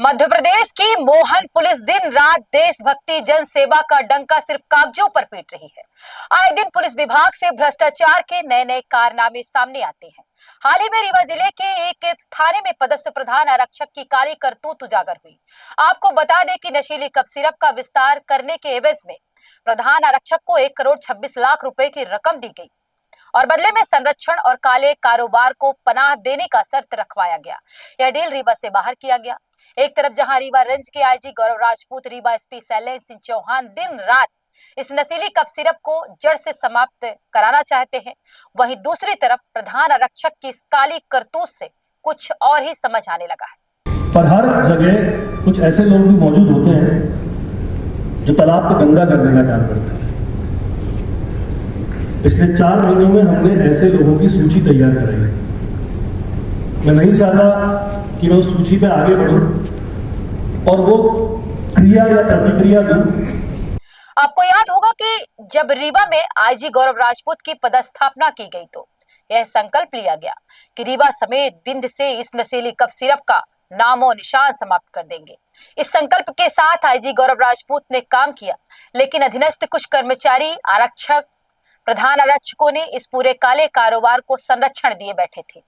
मध्य प्रदेश की मोहन पुलिस दिन रात देशभक्ति जन सेवा का डंका सिर्फ कागजों पर पीट रही है। आए दिन पुलिस विभाग से भ्रष्टाचार के नए नए कारनामे सामने आते हैं। हाल ही में रीवा जिले के एक थाने में पदस्थ प्रधान आरक्षक की काली करतूत उजागर हुई। आपको बता दें कि नशीली कप सिरप का विस्तार करने के एवज में प्रधान आरक्षक को 1,26,00,000 रुपए की रकम दी गई और बदले में संरक्षण और काले कारोबार को पनाह देने का शर्त रखवाया गया। यह डील रीवा से बाहर किया गया। एक तरफ जहां रीवा रेंज के आईजी गौरव राजपूत, रीवा एसपी शैलेंद्र सिंह चौहान दिन रात इस नशीली कप सिरप को जड़ से समाप्त कराना चाहते हैं, वहीं दूसरी तरफ प्रधान आरक्षक की इस काली करतूत से कुछ और ही समझ आने लगा है। पर हर जगह कुछ ऐसे लोग भी मौजूद होते हैं जो तालाब को गंदा करने का काम करते हैं। पिछले 4 महीनों में हमने ऐसे लोगों की सूची तैयार कराई है। मैं नहीं चाहता कि मैं उस सूची पे आगे बढ़ूं और वो क्रिया या प्रतिक्रिया दूं। आपको याद होगा कि जब रीवा में आईजी गौरव राजपूत की पदस्थापना की गई तो यह संकल्प लिया गया कि रीवा समेत बिंद से इस नशीली कप सिरप का नामो निशान समाप्त कर देंगे। इस संकल्प के साथ आईजी गौरव राजपूत ने काम किया, लेकिन अधीनस्थ कुछ कर्मचारी आरक्षक प्रधान आरक्षकों ने इस पूरे काले कारोबार को संरक्षण दिए बैठे थे।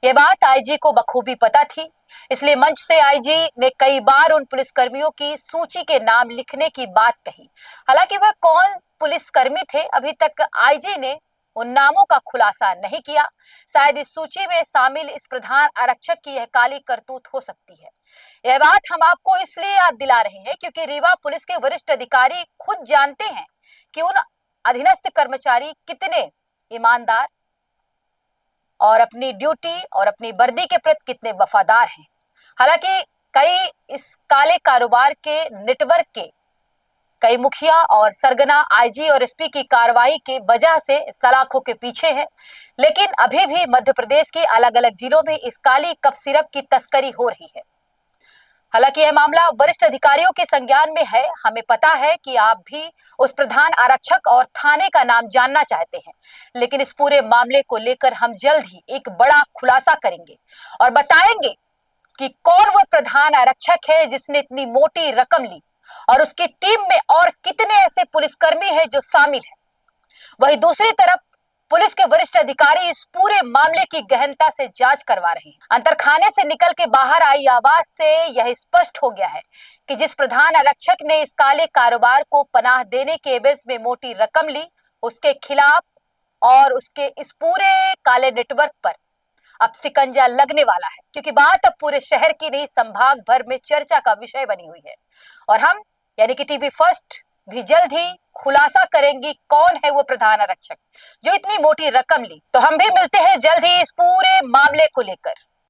यह बात आईजी को बखूबी पता थी, इसलिए मंच से आईजी ने कई बार उन पुलिसकर्मियों की सूची के नाम लिखने की बात कही। हालांकि वह कौन पुलिसकर्मी थे, अभी तक आईजी ने उन नामों का खुलासा नहीं किया। शायद इस सूची में शामिल इस प्रधान आरक्षक की यह काली करतूत हो सकती है। यह बात हम आपको इसलिए याद दिला रहे हैं क्योंकि रीवा पुलिस के वरिष्ठ अधिकारी खुद जानते हैं कि उन अधीनस्थ कर्मचारी कितने ईमानदार और अपनी ड्यूटी और अपनी वर्दी के प्रति कितने वफादार हैं। हालांकि कई इस काले कारोबार के नेटवर्क के कई मुखिया और सरगना आईजी और एसपी की कार्रवाई के वजह से सलाखों के पीछे हैं, लेकिन अभी भी मध्य प्रदेश के अलग अलग जिलों में इस काली कप सिरप की तस्करी हो रही है। हालांकि यह मामला वरिष्ठ अधिकारियों के संज्ञान में है। हमें पता है कि आप भी उस प्रधान आरक्षक और थाने का नाम जानना चाहते हैं, लेकिन इस पूरे मामले को लेकर हम जल्द ही एक बड़ा खुलासा करेंगे और बताएंगे कि कौन वह प्रधान आरक्षक है जिसने इतनी मोटी रकम ली और उसकी टीम में और कितने ऐसे पुलिसकर्मी हैं जो शामिल हैं। वहीं दूसरी तरफ पुलिस के वरिष्ठ अधिकारी इस पूरे मामले की गहनता से जांच करवा रहे हैं। अंतरखाने से निकल के बाहर आई आवाज से यह स्पष्ट हो गया है कि जिस प्रधान आरक्षक ने इस काले कारोबार को पनाह देने के एवज में मोटी रकम ली, उसके खिलाफ और उसके इस पूरे काले नेटवर्क पर अब शिकंजा लगने वाला है, क्योंकि बात अब पूरे शहर की नहीं संभाग भर में चर्चा का विषय बनी हुई है। और हम यानी कि टीवी फर्स्ट भी जल्द ही खुलासा करेंगी कौन है वो प्रधान आरक्षक जो इतनी मोटी रकम ली। तो हम भी मिलते हैं जल्द ही इस पूरे मामले को लेकर।